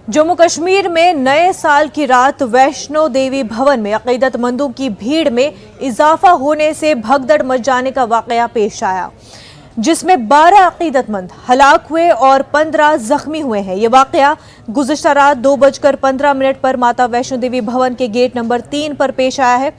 जम्मू कश्मीर में नए साल की रात वैष्णो देवी भवन में अकीदतमंदों की भीड़ में इजाफा होने से भगदड़ मच जाने का वाकया पेश आया, जिसमें 12 अकीदतमंद हलाक हुए और 15 जख्मी हुए हैं। ये वाकया गुज़िश्ता रात 2:15 पर माता वैष्णो देवी भवन के गेट नंबर 3 पर पेश आया है।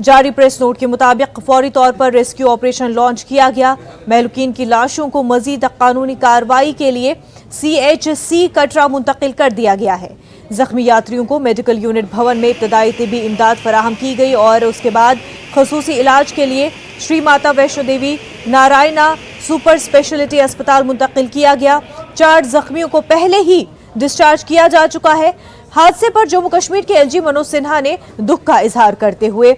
जारी प्रेस नोट के मुताबिक फौरी तौर पर रेस्क्यू ऑपरेशन लॉन्च किया गया। महलूकीन की लाशों को मजीद कानूनी कार्रवाई के लिए CHC कटरा मुंतकिल कर दिया गया है। जख्मी यात्रियों को मेडिकल यूनिट भवन में इब्तदाई तिब्बी इमदाद फराहम की गई और उसके बाद खसूसी इलाज के लिए श्री माता वैष्णो देवी नारायणा सुपर स्पेशलिटी अस्पताल मुंतकिल किया गया। 4 जख्मियों को पहले ही डिस्चार्ज किया जा चुका है। हादसे पर जम्मू कश्मीर के LG मनोज सिन्हा ने दुख का इजहार करते हुए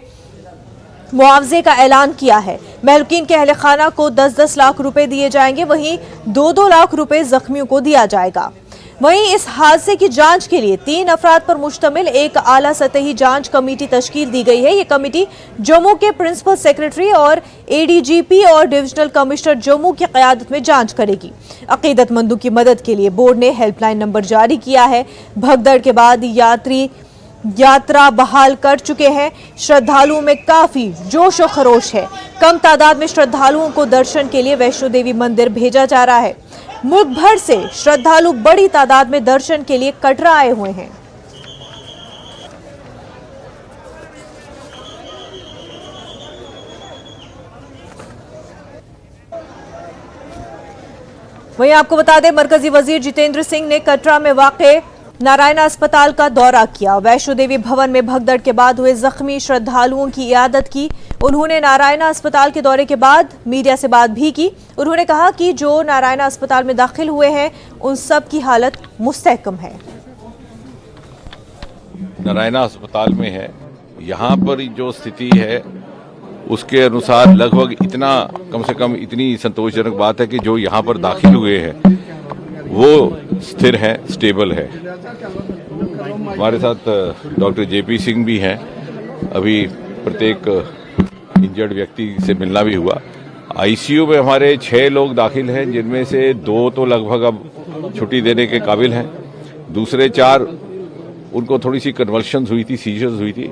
मुआवजे का ऐलान किया है। महलूकीन के अहले खाना को 10-10 लाख रुपए दिए जाएंगे, वहीं 2-2 लाख रुपए जख्मियों को दिया जाएगा। वहीं इस हादसे की जांच के लिए 3 अफराद पर मुश्तमिल एक आला सतही जांच कमेटी तश्कील दी गई है। ये कमेटी जम्मू के प्रिंसिपल सेक्रेटरी और ADGP और डिविजनल कमिश्नर जम्मू की क़यादत में जांच करेगी। अकीदतमंदों की मदद के लिए बोर्ड ने हेल्पलाइन नंबर जारी किया है। भगदड़ के बाद यात्री यात्रा बहाल कर चुके हैं। श्रद्धालुओं में काफी जोश और खरोश है। कम तादाद में श्रद्धालुओं को दर्शन के लिए वैष्णो देवी मंदिर भेजा जा रहा है। मुल्क भर से श्रद्धालु बड़ी तादाद में दर्शन के लिए कटरा आए हुए हैं। वहीं आपको बता दें, मरकजी वजीर जितेंद्र सिंह ने कटरा में वाक़े नारायणा अस्पताल का दौरा किया। वैष्णो देवी भवन में भगदड़ के बाद हुए जख्मी श्रद्धालुओं की इयादत की। उन्होंने नारायणा अस्पताल के दौरे के बाद मीडिया से बात भी की। उन्होंने कहा कि जो नारायणा अस्पताल में दाखिल हुए हैं उन सब की हालत मुस्तहकम है। नारायणा अस्पताल में है, यहाँ पर जो स्थिति है उसके अनुसार लगभग इतना, कम से कम इतनी संतोषजनक बात है कि जो यहाँ पर दाखिल हुए हैं वो स्थिर है, स्टेबल है। हमारे साथ डॉक्टर JP सिंह भी हैं। अभी प्रत्येक इंजर्ड व्यक्ति से मिलना भी हुआ। ICU में हमारे 6 लोग दाखिल हैं, जिनमें से 2 तो लगभग अब छुट्टी देने के काबिल हैं। दूसरे 4 उनको थोड़ी सी कन्वर्शंस हुई थी, सीजर्स हुई थी।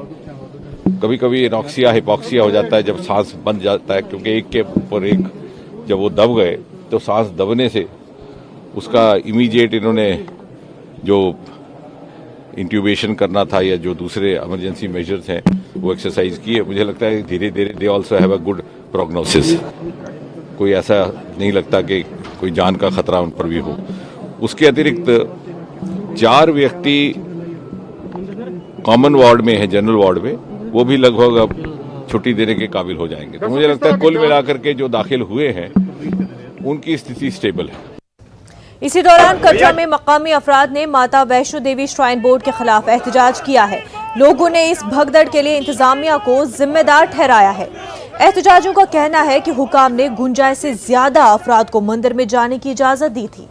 कभी कभी एनॉक्सिया, हिपॉक्सिया हो जाता है जब सांस बंद जाता है, क्योंकि एक के ऊपर एक जब वो दब गए तो सांस दबने से उसका इमीडिएट इन्होंने जो इंट्यूबेशन करना था या जो दूसरे इमरजेंसी मेजर्स हैं वो एक्सरसाइज किए। मुझे लगता है धीरे धीरे they also have a good prognosis. कोई ऐसा नहीं लगता कि कोई जान का खतरा उन पर भी हो। उसके अतिरिक्त 4 व्यक्ति कॉमन वार्ड में है, जनरल वार्ड में, वो भी लगभग अब छुट्टी देने के काबिल हो जाएंगे। तो मुझे लगता है कुल मिलाकर के जो दाखिल हुए हैं उनकी स्थिति स्टेबल है। इसी दौरान कटरा में मकामी अफराद ने माता वैष्णो देवी श्राइन बोर्ड के खिलाफ एहतजाज किया है। लोगों ने इस भगदड़ के लिए इंतजामिया को जिम्मेदार ठहराया है। एहतजाजियों का कहना है कि हुकाम ने गुंजाइश से ज्यादा अफराद को मंदिर में जाने की इजाजत दी थी।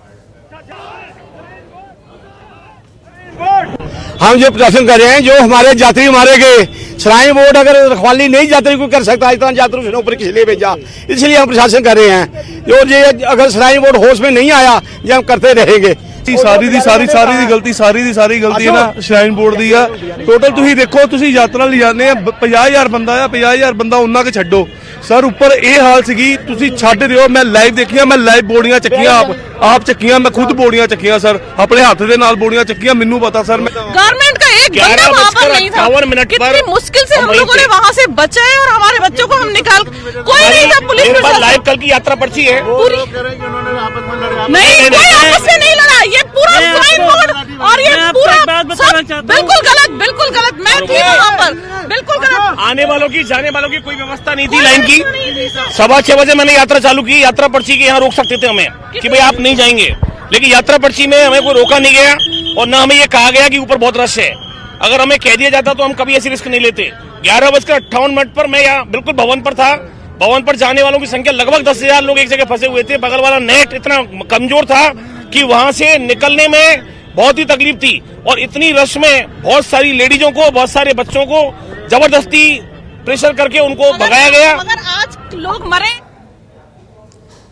हम जो प्रदर्शन कर रहे हैं, जो हमारे यात्री मारे गए, श्राइन बोर्ड अगर रखवाली नहीं यात्री को कर सकता, इतना यात्री ने ऊपर किस लिए भेजा, इसलिए हम प्रशासन कर रहे हैं। जो ये अगर श्राइन बोर्ड होश में नहीं आया, ये हम करते रहेंगे। ਸਾਰੀ ਦੀ ਸਾਰੀ ਗਲਤੀ ਹੈ ਨਾ ਸ਼ਰਾਈਨ ਬੋਰਡ ਦੀ ਆ। ਟੋਟਲ ਤੁਸੀਂ ਦੇਖੋ, ਤੁਸੀਂ ਯਾਤਰਾ ਲਈ ਜਾਂਦੇ ਆ 50,000 ਬੰਦਾ ਆ, 50,000 ਬੰਦਾ ਉਹਨਾਂ ਕੇ ਛੱਡੋ ਸਰ। ਉੱਪਰ ਇਹ ਹਾਲ ਸੀਗੀ, ਤੁਸੀਂ ਛੱਡ ਦਿਓ। ਮੈਂ ਲਾਈਵ ਦੇਖੀਆਂ, ਮੈਂ ਲਾਈਵ ਬੋੜੀਆਂ ਚੱਕੀਆਂ, ਆਪ ਚੱਕੀਆਂ, मैं खुद बोड़ियां चक्कियां सर, अपने हाथ के नाल बोड़ियां चक्कियां। मैनू पता सर, गवर्नमेंट का एक बंदा वहाँ पर नहीं था। कितनी मुश्किल से हम लोगों ने वहाँ से बचाए और हमारे बच्चों को हम निकाल, कोई नहीं था। पुलिस लाइव कल की यात्रा पर्ची है पूरी, नहीं कोई आपस में नहीं लड़ा। ये पूरा श्राइन बोर्ड और ये पूरा बिल्कुल गलत। मैं थी वहाँ पर, बिल्कुल गलत। आने वालों की जाने वालों की कोई व्यवस्था नहीं थी। लाइन की 6:15 बजे मैंने यात्रा चालू की। यात्रा पर्ची के यहाँ रोक सकते थे हमें कि भाई आप नहीं जाएंगे, लेकिन यात्रा पर्ची में हमें कोई रोका नहीं गया और न हमें ये कहा गया कि ऊपर बहुत रश है। अगर हमें कह दिया जाता तो हम कभी ऐसी रिस्क नहीं लेते। 11:58 पर मैं यहाँ बिल्कुल भवन पर था। भवन पर जाने वालों की संख्या लगभग 10,000 लोग एक जगह फंसे हुए थे। बगल वाला नेट इतना कमजोर था कि वहां से निकलने में बहुत ही तकलीफ थी और इतनी रश में बहुत सारी लेडीजों को, बहुत सारे बच्चों को जबरदस्ती प्रेशर करके उनको भगाया गया। अगर आज लोग मरे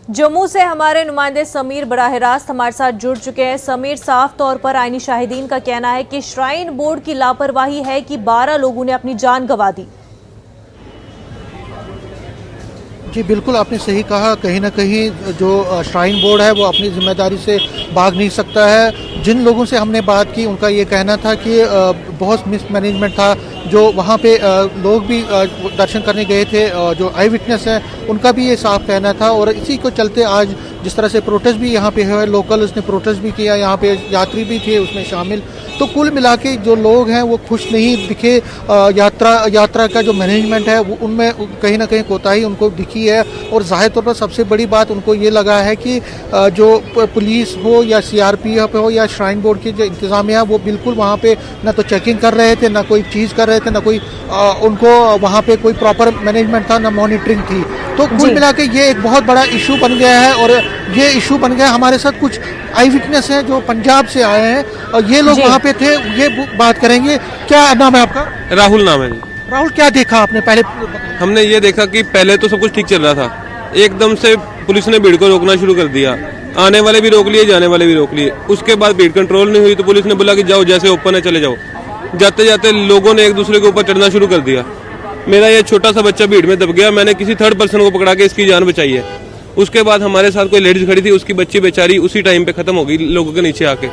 जम्मू से हमारे नुमाइंदे समीर बराह रास्त हमारे साथ जुड़ चुके हैं। समीर, साफ तौर पर आईनी शाहिदीन का कहना है कि श्राइन बोर्ड की लापरवाही है कि 12 लोगों ने अपनी जान गंवा दी। जी बिल्कुल, आपने सही कहा। कहीं ना कहीं जो श्राइन बोर्ड है वो अपनी जिम्मेदारी से भाग नहीं सकता है। जिन लोगों से हमने बात की उनका ये कहना था कि बहुत मिसमैनेजमेंट था। जो वहाँ पे लोग भी दर्शन करने गए थे, जो आई विटनेस हैं उनका भी ये साफ कहना था। और इसी को चलते आज जिस तरह से प्रोटेस्ट भी यहाँ पे है, लोकल्स ने प्रोटेस्ट भी किया, यहाँ पे यात्री भी थे उसमें शामिल। तो कुल मिला के जो लोग हैं वो खुश नहीं दिखे। यात्रा का जो मैनेजमेंट है वो उनमें कहीं ना कहीं कोताही उनको दिखी है। और जाहिर तौर पर सबसे बड़ी बात उनको ये लगा है कि जो पुलिस हो या CRPF हो या श्राइन बोर्ड की जो इंतजामिया वो बिल्कुल वहाँ पे ना तो चेकिंग कर रहे थे, ना कोई चीज़ कर रहे थे, ना कोई उनको वहाँ पे कोई प्रॉपर मैनेजमेंट था, ना मॉनिटरिंग थी। तो कुल मिला के ये एक बहुत बड़ा इशू बन गया है। और ये इशू बन गया हमारे साथ कुछ आई विटनेस हैं जो पंजाब से आए हैं और ये लोग वहाँ पे थे, ये बात करेंगे। क्या नाम है आपका? राहुल नाम है जी। राहुल, क्या देखा आपने? पहले हमने ये देखा कि पहले तो सब कुछ ठीक चल रहा था, एकदम से पुलिस ने भीड़ को रोकना शुरू कर दिया। आने वाले भी रोक लिए, जाने वाले भी रोक लिए। उसके बाद भीड़ कंट्रोल नहीं हुई तो पुलिस ने बोला कि जाओ, जैसे ओपन है चले जाओ। जाते जाते लोगों ने एक दूसरे के ऊपर चढ़ना शुरू कर दिया। मेरा ये छोटा सा बच्चा भीड़ में दब गया, मैंने किसी थर्ड पर्सन को पकड़ा के इसकी जान बचाई है। उसके बाद हमारे साथ कोई लेडीज खड़ी थी, उसकी बच्ची बेचारी उसी टाइम पे खत्म हो गई लोगों के नीचे आके।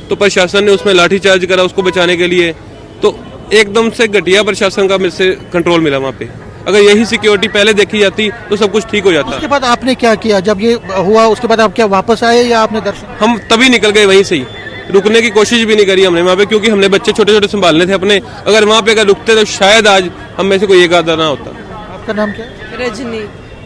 तो प्रशासन ने उसमें लाठीचार्ज करा उसको बचाने के लिए। तो एकदम से घटिया प्रशासन का मेरे से कंट्रोल मिला वहाँ पे। अगर यही सिक्योरिटी पहले देखी जाती तो सब कुछ ठीक हो जाता। उसके बाद आपने क्या किया जब ये हुआ? उसके बाद आप क्या वापस आए या आपने दर्शन? हम तभी निकल गए वहीं से ही, रुकने की कोशिश भी नहीं करी हमने वहाँ पे, क्योंकि हमने बच्चे छोटे छोटे संभालने थे अपने। अगर वहाँ पे अगर रुकते तो शायद आज हम में से कोई एक आधा ना होता। आपका नाम क्या है? रजनी।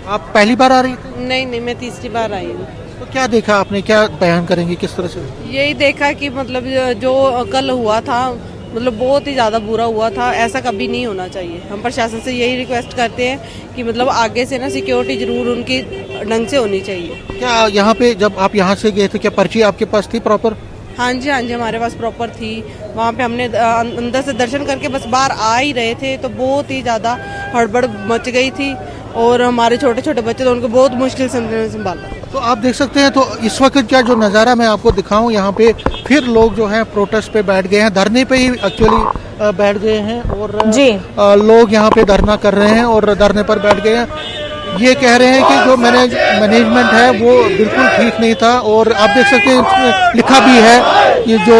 आप पहली बार आ रही थी? नहीं, मैं तीसरी बार आई हूँ। तो क्या देखा आपने, क्या बयान करेंगे किस तरह से? यही देखा कि मतलब जो कल हुआ था मतलब बहुत ही ज़्यादा बुरा हुआ था, ऐसा कभी नहीं होना चाहिए। हम प्रशासन से यही रिक्वेस्ट करते हैं कि मतलब आगे से ना सिक्योरिटी जरूर उनकी ढंग से होनी चाहिए। क्या यहाँ पे जब आप यहाँ से गए थे क्या पर्ची आपके पास थी प्रॉपर? हाँ जी, हमारे पास प्रॉपर थी। वहाँ पे हमने अंदर से दर्शन करके बस बाहर आ ही रहे थे तो बहुत ही ज़्यादा हड़बड़ मच गई थी। और हमारे छोटे छोटे बच्चे तो उनको बहुत मुश्किल से संभाला। तो आप देख सकते हैं। तो इस वक्त क्या जो नज़ारा मैं आपको दिखाऊं, यहाँ पे फिर लोग जो हैं प्रोटेस्ट पे बैठ गए हैं, धरने पे ही एक्चुअली बैठ गए हैं। और जी लोग यहाँ पे धरना कर रहे हैं और धरने पर बैठ गए हैं। ये कह रहे हैं कि जो मैनेजमेंट है वो बिल्कुल ठीक नहीं था। और आप देख सकते हैं इसमें लिखा भी है कि जो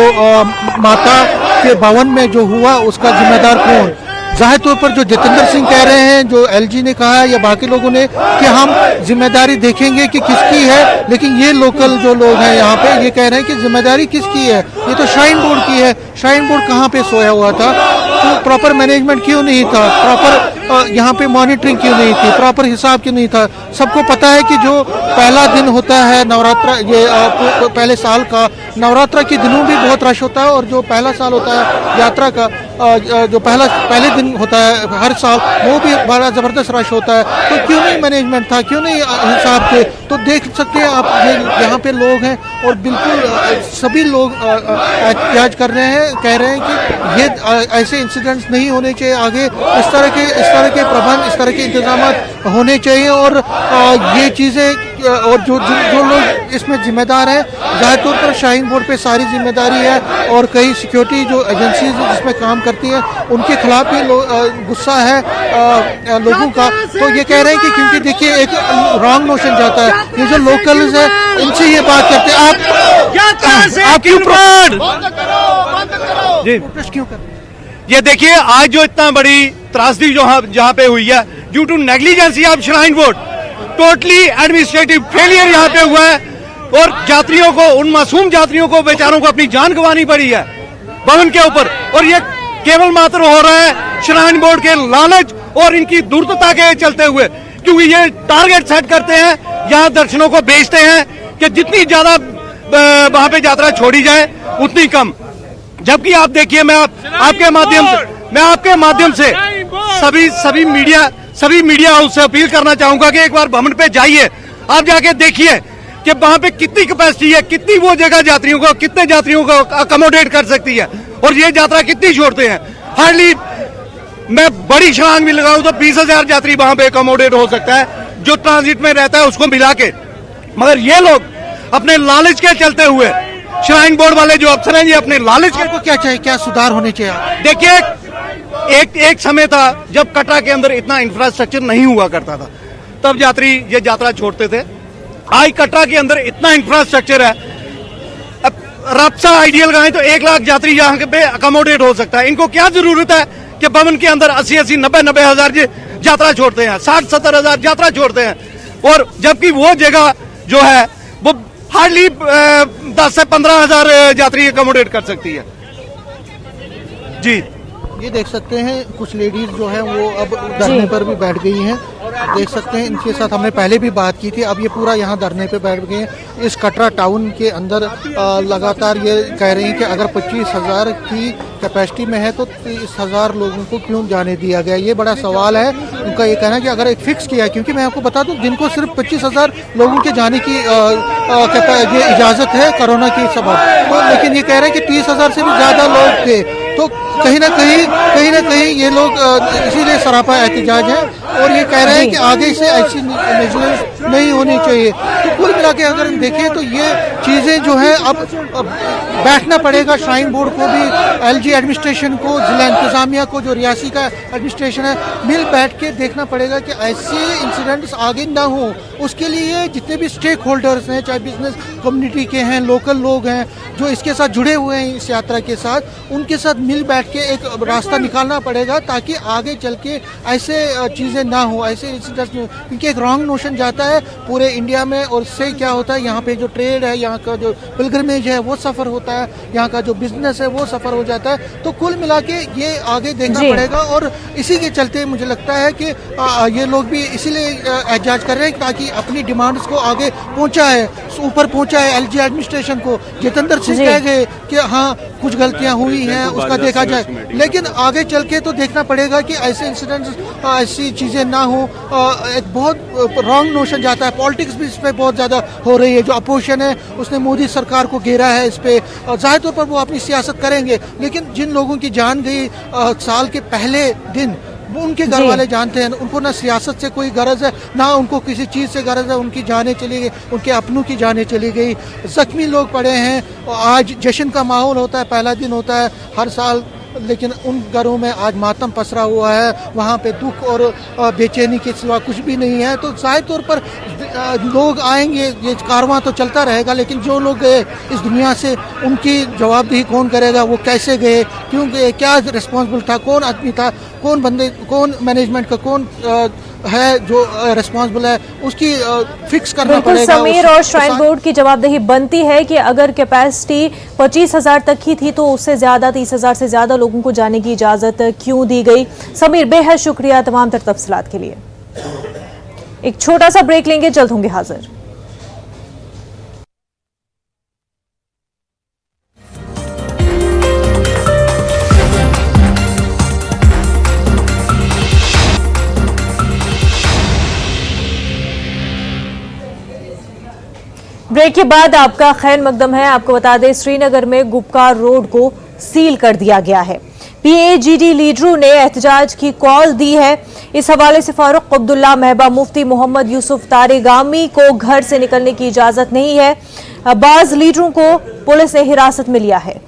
माता के भवन में जो हुआ उसका जिम्मेदार कौन। जाहिर तौर पर जो जितेंद्र सिंह कह रहे हैं, जो LG ने कहा है या बाकी लोगों ने कि हम जिम्मेदारी देखेंगे कि किसकी है, लेकिन ये लोकल जो लोग हैं यहाँ पे ये कह रहे हैं कि जिम्मेदारी किसकी है, ये तो श्राइन बोर्ड की है। श्राइन बोर्ड कहाँ पे सोया हुआ था? तो प्रॉपर मैनेजमेंट क्यों नहीं था? प्रॉपर यहाँ पे मॉनिटरिंग क्यों नहीं थी? प्रॉपर हिसाब क्यों नहीं था? सबको पता है कि जो पहला दिन होता है नवरात्रा, ये पहले साल का नवरात्रा के दिनों भी बहुत रश होता है। और जो पहला साल होता है यात्रा का, जो पहले दिन होता है हर साल, वो भी बड़ा ज़बरदस्त रश होता है। तो क्यों नहीं मैनेजमेंट था, क्यों नहीं हिसाब थे? तो देख सकते हैं आप, ये यहाँ पे लोग हैं और बिल्कुल सभी लोग एहतजाज कर रहे हैं, कह रहे हैं कि ये ऐसे इंसिडेंट्स नहीं होने चाहिए आगे। इस तरह के प्रबंध, इस तरह के इंतजाम होने चाहिए। और ये चीज़ें और जो लोग इसमें जिम्मेदार हैं, ज़ाहिर तौर पर श्राइन बोर्ड पे सारी जिम्मेदारी है। और कई सिक्योरिटी जो एजेंसीज जिसमें काम करती हैं उनके खिलाफ भी गुस्सा है लोगों का। तो ये कह रहे हैं कि क्योंकि देखिए एक रॉन्ग नोशन जाता है, ये जो लोकल्स हैं इनसे ये बात करते हैं। आप क्यों प्रोटेस्ट क्यों कर रहे हैं? ये देखिए आज जो इतना बड़ी त्रासदी जो जहाँ पे हुई है due to negligence of shrine board, totally administrative failure यहाँ पे हुआ है। और यात्रियों को, उन मासूम यात्रियों को, बेचारों को अपनी जान गंवानी पड़ी है भवन के ऊपर। और ये केवल मात्र हो रहा है श्राइन बोर्ड के लालच और इनकी धूर्तता के चलते हुए, क्योंकि ये टारगेट सेट करते हैं, यहाँ दर्शनों को बेचते हैं कि जितनी ज्यादा वहां पे यात्रा छोड़ी जाए उतनी कम। जबकि आप देखिए, मैं आपके माध्यम से सभी मीडिया हाउस से अपील करना चाहूंगा कि एक बार भवन पे जाइए, आप जाके देखिए कि वहां पे कितनी कैपेसिटी है, कितनी वो जगह यात्रियों को, कितने यात्रियों को अकोमोडेट कर सकती है और ये यात्रा कितनी छोड़ते हैं। हार्डली मैं बड़ी छलांग भी लगाऊं तो 20,000 यात्री वहां पे अकोमोडेट हो सकता है, जो ट्रांजिट में रहता है उसको मिला के। मगर ये लोग अपने लालच के चलते हुए, श्राइन बोर्ड वाले जो अफसर हैं, ये अपने लालच के, आपको क्या चाहिए, क्या सुधार होने चाहिए? देखिए, एक समय था जब कटरा के अंदर इतना इंफ्रास्ट्रक्चर नहीं हुआ करता था, तब यात्री ये यात्रा छोड़ते थे। आज कटरा के अंदर इतना इंफ्रास्ट्रक्चर है, अब राबसा आइडियल का है तो 1 लाख यात्री यहाँ पे अकोमोडेट हो सकता है। इनको क्या जरूरत है कि भवन के अंदर 80-80, 90-90 हजार यात्रा छोड़ते हैं, 60-70 हजार यात्रा छोड़ते हैं, और जबकि वो जगह जो है वो हार्डली 10 से 15 हजार यात्री अकोमोडेट कर सकती है। जी, ये देख सकते हैं कुछ लेडीज जो है वो अब धरने पर भी बैठ गई हैं। देख सकते हैं, इनके साथ हमने पहले भी बात की थी। अब ये पूरा यहाँ धरने पे बैठ गए हैं। इस कटरा टाउन के अंदर लगातार ये कह रहे हैं कि अगर 25,000 की कैपेसिटी में है तो 30,000 लोगों को क्यों जाने दिया गया। ये बड़ा सवाल है। उनका ये कहना है कि अगर एक फिक्स किया है, क्योंकि मैं आपको बता दूं जिनको सिर्फ 25,000 लोगों के जाने की ये इजाज़त है कोरोना की सबब, तो लेकिन ये कह रहे हैं कि 30,000 से भी ज़्यादा लोग थे, तो कहीं ना कहीं ये लोग इसीलिए सरापा एहतजाज है और ये कह रहे हैं कि आगे से ऐसी विजिलेंस नहीं होनी चाहिए। तो कुल मिला के अगर हम देखें तो ये चीज़ें जो है अब बैठना पड़ेगा श्राइन बोर्ड को भी, एलजी एडमिनिस्ट्रेशन को, जिला इंतजामिया को, जो रियासी का एडमिनिस्ट्रेशन है, मिल बैठ के देखना पड़ेगा कि ऐसे इंसिडेंट्स आगे ना हो। उसके लिए जितने भी स्टेक होल्डर्स हैं, चाहे बिजनेस कम्युनिटी के हैं, लोकल लोग हैं जो इसके साथ जुड़े हुए हैं इस यात्रा के साथ, उनके साथ मिल बैठ के एक रास्ता निकालना पड़ेगा ताकि आगे चल के ऐसे चीज़ें ना हो, ऐसे इंसिडेंट्स नहीं हो। क्योंकि एक रॉन्ग नोशन जाता है पूरे इंडिया में और उससे क्या होता है, यहाँ पे जो ट्रेड है, यहाँ का जो पिलग्रिमेज है वो सफ़र होता है, यहाँ का जो बिजनेस है वो सफ़र हो जाता है। तो कुल मिला के ये आगे देखना पड़ेगा और इसी के चलते मुझे लगता है कि ये लोग भी इसीलिए एहतजाज कर रहे हैं ताकि अपनी डिमांड्स को आगे पहुँचाए, ऊपर पहुँचाए एलजी एडमिनिस्ट्रेशन को। जितेंद्र सिंह कह गए कि हाँ कुछ गलतियाँ हुई हैं, उसका देखा जाए, लेकिन आगे चल के तो देखना पड़ेगा कि ऐसे इंसिडेंट्स, ऐसी चीज़ें ना हो। एक बहुत रॉन्ग नोशन जाता है, पॉलिटिक्स भी इस पर बहुत ज़्यादा हो रही है। जो अपोजिशन है उसने मोदी सरकार को घेरा है इस पर, जाहिर तौर पर वो अपनी सियासत करेंगे, लेकिन जिन लोगों की जान गई साल के पहले दिन, वो उनके घर वाले जानते हैं, उनको ना सियासत से कोई गरज है, ना उनको किसी चीज़ से गरज है। उनकी जानें चली गई, उनके अपनों की जानें चली गई, जख्मी लोग पड़े हैं। आज जश्न का माहौल होता है, पहला दिन होता है हर साल, लेकिन उन घरों में आज मातम पसरा हुआ है, वहाँ पे दुख और बेचैनी के सिवा कुछ भी नहीं है। तो जाहिर तौर पर लोग आएंगे, ये कारवां तो चलता रहेगा, लेकिन जो लोग गए इस दुनिया से, उनकी जवाबदेही कौन करेगा, वो कैसे गए, क्यों गए, क्या रिस्पॉन्सिबल था, कौन आदमी था, कौन बंदे, कौन मैनेजमेंट का कौन है जो रिस्पॉन्सिबल है, उसकी फिक्स करना पड़ेगा। समीर, और श्राइन बोर्ड की जवाबदेही बनती है कि अगर कैपेसिटी 25,000 तक ही थी तो उससे ज्यादा, 30,000 से ज्यादा लोगों को जाने की इजाजत क्यों दी गई। समीर, बेहद शुक्रिया तमाम तर तफसीलात के लिए। एक छोटा सा ब्रेक लेंगे, जल्द होंगे हाजिर। ब्रेक के बाद आपका खैर मकदम है। आपको बता दें, श्रीनगर में गुपकार रोड को सील कर दिया गया है। PAGD लीडरों ने एहतजाज की कॉल दी है। इस हवाले से फारूक अब्दुल्ला, महबा मुफ्ती, मोहम्मद यूसुफ तारेगामी को घर से निकलने की इजाजत नहीं है। बाज लीडरों को पुलिस ने हिरासत में लिया है।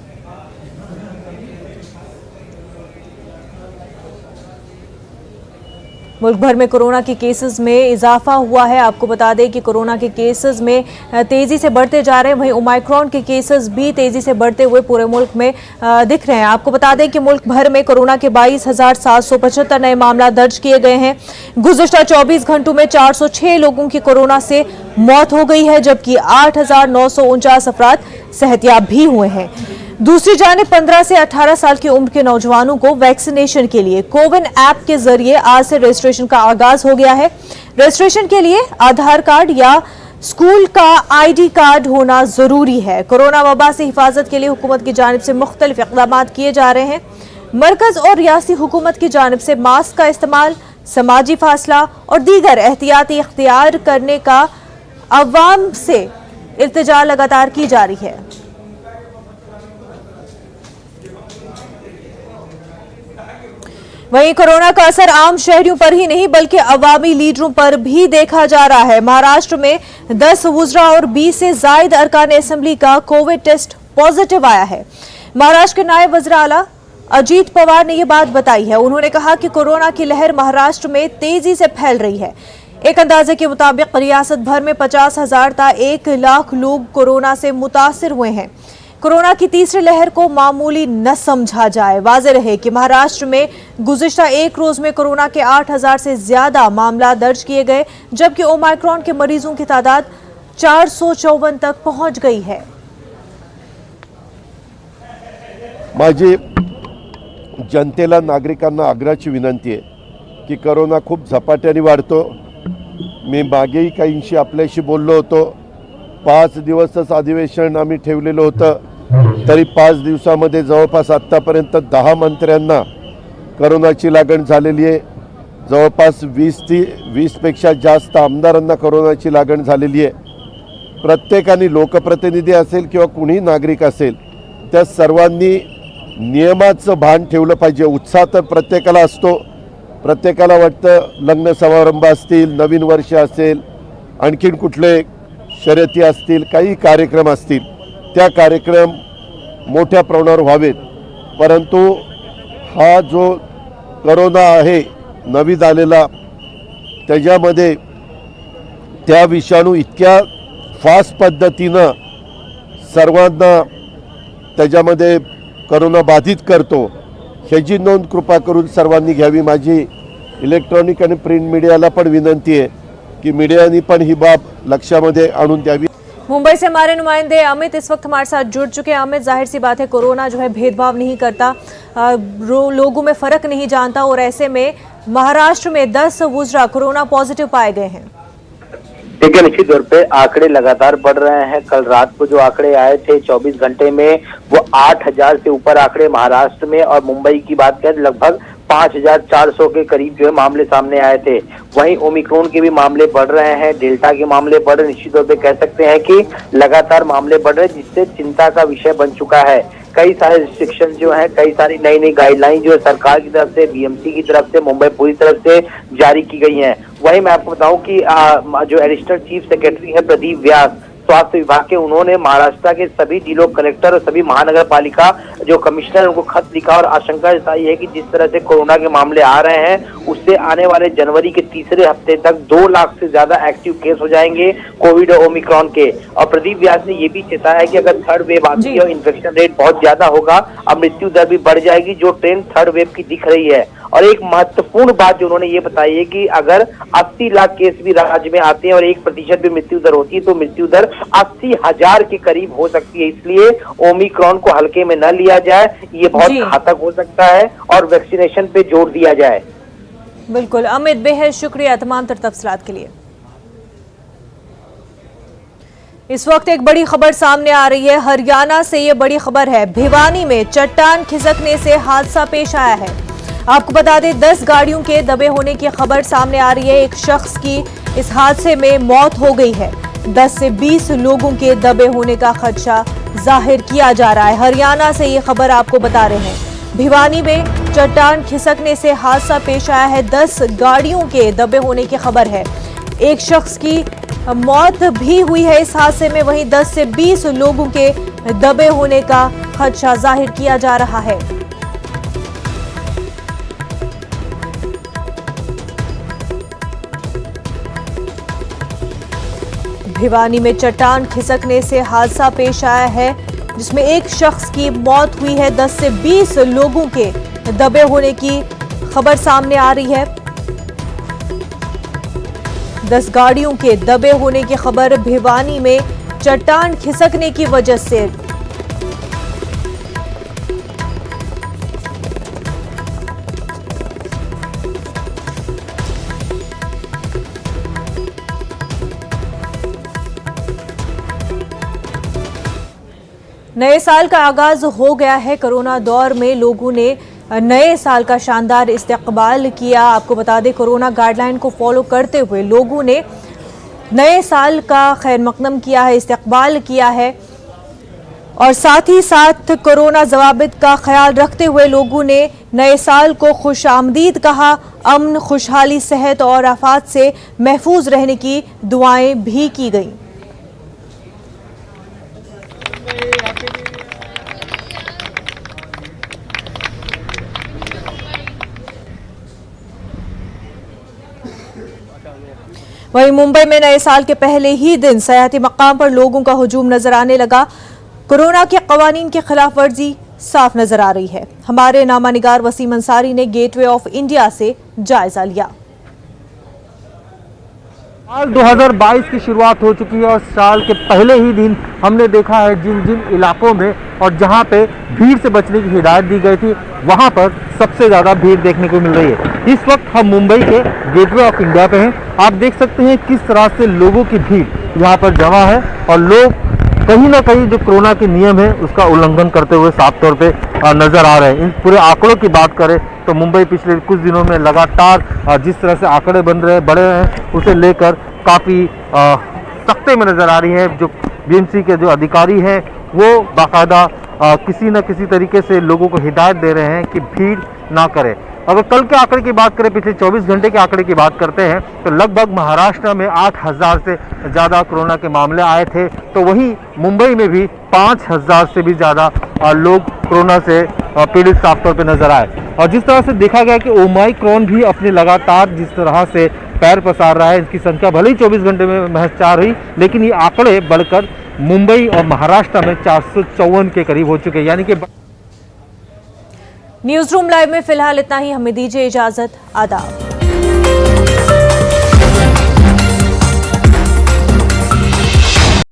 मुल्क भर में कोरोना के केसेस में इजाफा हुआ है। आपको बता दें कि कोरोना के केसेस में तेजी से बढ़ते जा रहे हैं, वहीं ओमाइक्रॉन के केसेस भी तेजी से बढ़ते हुए पूरे मुल्क में दिख रहे हैं। आपको बता दें कि मुल्क भर में कोरोना के 22,775 नए मामला दर्ज किए गए हैं। गुज़िश्ता 24 घंटों में 406 लोगों की कोरोना से मौत हो गई है, जबकि 8,949 अफराद सेहतयाब भी हुए हैं। दूसरी जानिब 15 से 18 साल की उम्र के नौजवानों को वैक्सीनेशन के लिए कोविन ऐप के जरिए आज से रजिस्ट्रेशन का आगाज हो गया है। रजिस्ट्रेशन के लिए आधार कार्ड या स्कूल का ID कार्ड होना जरूरी है। कोरोना वबा से हिफाजत के लिए हुकूमत की जानिब से मुख्तलिफ इक़दाम किए जा रहे हैं। मरकज और रियासी हुकूमत की जानिब से मास्क का इस्तेमाल, समाजी फासला और दीगर एहतियाती इख्तियार करने का अवाम से इल्तिजा लगातार की जा रही है। वहीं कोरोना का असर आम शहरियों पर ही नहीं बल्कि अवामी लीडरों पर भी देखा जा रहा है। महाराष्ट्र में 10 वुज़रा और 20 से जायद अरकान असेंबली का कोविड टेस्ट पॉजिटिव आया है। महाराष्ट्र के नायब वज़ीर आला अजीत पवार ने ये बात बताई है। उन्होंने कहा कि कोरोना की लहर महाराष्ट्र में तेजी से फैल रही है। एक अंदाजे के मुताबिक रियासत भर में 50,000 ता 1 लाख लोग कोरोना से मुतासिर हुए हैं। कोरोना की तीसरी लहर को मामूली न समझा जाए। वाज़ेह रहे कि महाराष्ट्र में गुज़िश्ता एक रोज में कोरोना के 8,000 से ज्यादा मामला दर्ज किए गए, जबकि ओमाइक्रॉन के मरीजों की तादाद 454 तक पहुंच गई है। माझी जनतेला, नागरिकांना आग्रहाची विनंती आहे की कोरोना खूप झपाट्याने वाढतो। मी मागेही काहींशी आपल्याशी बोललो होतो। 5 दिवसच अधिवेशन आम्ही ठेवलेलं होतं, तरी 5 दिवसामध्ये जवळपास आत्तापर्यंत 10 मंत्र्यांना कोरोनाची लागण झालेली आहे। जवळपास 20 पेक्षा जास्त आमदारांना कोरोनाची लागण झालेली आहे। प्रत्येकाने, लोकप्रतिनिधी असेल किंवा कुणी नागरिक असेल, त्या सर्वांनी नियमाचं भान ठेवलं पाहिजे। उत्साह तर प्रत्येकाला असतो, प्रत्येकाला वाटतं लग्न समारंभ असतील, नवीन वर्ष असेल, आणखीन कुठले शर्यती असतील, काही कार्यक्रम असतील, त्या कार्यक्रम मोठ्या प्रमाणावर व्हावेत। परंतु हा जो कोरोना आहे नवीन आलेला, त्याच्यामध्ये त्या विषाणू इतक्या फास्ट पद्धतीनं सर्वांना त्याच्यामध्ये कोरोना बाधित करतो, ह्याची नोंद कृपा करून सर्वांनी घ्यावी। माझी इलेक्ट्रॉनिक आणि प्रिंट मीडियाला पण विनंती आहे कि मीडिया पण ही बाब लक्ष्यामध्ये आणून द्यावी। मुंबई से हमारे नुमाइंदे अमित इस वक्त हमारे साथ जुड़ चुके हैं। अमित, जाहिर सी बात है कोरोना जो है भेदभाव नहीं करता, लोगों में फर्क नहीं जानता, और ऐसे में महाराष्ट्र में 10 वुज़रा कोरोना पॉजिटिव पाए गए हैं। देखिए, निश्चित तौर पे आंकड़े लगातार बढ़ रहे हैं। कल रात को जो आंकड़े आए थे 24 घंटे में, वो 8,000 से ऊपर आंकड़े महाराष्ट्र में, और मुंबई की बात करें लगभग 5,400 के करीब जो है मामले सामने आए थे। वहीं ओमिक्रॉन के भी मामले बढ़ रहे हैं, डेल्टा के मामले बढ़ रहे हैं। निश्चित तौर पे कह सकते हैं कि लगातार मामले बढ़ रहे हैं, जिससे चिंता का विषय बन चुका है। कई सारे रिस्ट्रिक्शन जो हैं, कई सारी नई नई गाइडलाइन जो है सरकार की तरफ से, बीएमसी की तरफ से, मुंबई पुलिस तरफ से जारी की गई हैं। वहीं मैं आपको बताऊं कि जो एडिशनल चीफ सेक्रेटरी है प्रदीप व्यास स्वास्थ्य विभाग के, उन्होंने महाराष्ट्र के सभी जिलों कलेक्टर और सभी महानगर पालिका जो कमिश्नर, उनको खत लिखा और आशंका जताई है कि जिस तरह से कोरोना के मामले आ रहे हैं, उससे आने वाले जनवरी के तीसरे हफ्ते तक 2 लाख से ज्यादा एक्टिव केस हो जाएंगे कोविड और ओमिक्रॉन के। और प्रदीप व्यास ने ये भी चेताया है कि अगर थर्ड वेव आती है और इन्फेक्शन रेट बहुत ज्यादा होगा और मृत्यु दर भी बढ़ जाएगी, जो ट्रेंड थर्ड वेव की दिख रही है। और एक महत्वपूर्ण बात जो उन्होंने ये बताई है कि अगर 80 लाख केस भी राज्य में आते हैं और 1% भी मृत्यु दर होती है, तो मृत्यु दर 80,000 के करीब हो सकती है। इसलिए ओमिक्रॉन को हल्के में न लिया जाए, ये बहुत घातक हो सकता है, और वैक्सीनेशन पे जोर दिया जाए। बिल्कुल अमित, बेहद शुक्रिया तमाम तफसीलात के लिए। इस वक्त एक बड़ी खबर सामने आ रही है, हरियाणा से ये बड़ी खबर है। भिवानी में चट्टान खिसकने से हादसा पेश आया है। आपको बता दें 10 गाड़ियों के दबे होने की खबर सामने आ रही है। एक शख्स की इस हादसे में मौत हो गई है। 10 से 20 लोगों के दबे होने का खदशा जाहिर किया जा रहा है। हरियाणा से ये खबर आपको बता रहे हैं। भिवानी में चट्टान खिसकने से हादसा पेश आया है। 10 गाड़ियों के दबे होने की खबर है। एक शख्स की मौत भी हुई है इस हादसे में। वहीं 10 से 20 लोगों के दबे होने का खदशा जाहिर किया जा रहा है। भिवानी में चट्टान खिसकने से हादसा पेश आया है, जिसमें एक शख्स की मौत हुई है। 10 से 20 लोगों के दबे होने की खबर सामने आ रही है। 10 गाड़ियों के दबे होने की खबर भिवानी में चट्टान खिसकने की वजह से। नए साल का आगाज हो गया है। कोरोना दौर में लोगों ने नए साल का शानदार इस्तकबाल किया। आपको बता दें कोरोना गाइडलाइन को फॉलो करते हुए लोगों ने नए साल का खैर मकदम किया है, इस्तकबाल किया है, और साथ ही साथ कोरोना ज़वाबित का ख्याल रखते हुए लोगों ने नए साल को खुशामदीद कहा। अमन, खुशहाली, सेहत और आफात से महफूज रहने की दुआएं भी की गईं। वहीं मुंबई में नए साल के पहले ही दिन सयाहती मकाम पर लोगों का हुजूम नजर आने लगा। कोरोना के कवानीन की खिलाफ वर्जी साफ नजर आ रही है। हमारे नामा निगार वसीम अंसारी ने गेटवे ऑफ इंडिया से जायजा लिया। साल 2022 की शुरुआत हो चुकी है और साल के पहले ही दिन हमने देखा है जिन जिन इलाकों में और जहां पे भीड़ से बचने की हिदायत दी गई थी वहां पर सबसे ज़्यादा भीड़ देखने को मिल रही है। इस वक्त हम मुंबई के गेटवे ऑफ इंडिया पे हैं। आप देख सकते हैं किस तरह से लोगों की भीड़ यहाँ पर जमा है और लोग कहीं ना कहीं जो कोरोना के नियम है उसका उल्लंघन करते हुए साफ तौर पे नजर आ रहे हैं। इन पूरे आंकड़ों की बात करें तो मुंबई पिछले कुछ दिनों में लगातार जिस तरह से आंकड़े बढ़े हैं उसे लेकर काफ़ी सख्ते में नजर आ रही है। जो बीएमसी के जो अधिकारी हैं वो बाकायदा किसी न किसी तरीके से लोगों को हिदायत दे रहे हैं कि भीड़ ना करें। अगर कल के आंकड़े की बात करें, पिछले 24 घंटे के आंकड़े की बात करते हैं तो लगभग महाराष्ट्र में 8,000 से ज़्यादा कोरोना के मामले आए थे, तो वहीं मुंबई में भी 5,000 से भी ज़्यादा लोग कोरोना से पीड़ित साफ तौर पर नजर आए। और जिस तरह से देखा गया कि ओमाइक्रॉन भी अपने लगातार जिस तरह से पैर पसार रहा है, इसकी संख्या भले ही 24 घंटे में महज 4 हुई, लेकिन ये आंकड़े बढ़कर मुंबई और महाराष्ट्र में 454 के करीब हो चुके हैं। यानी कि न्यूज़ रूम लाइव में फिलहाल इतना ही। हमें दीजिए इजाजत। आदाब।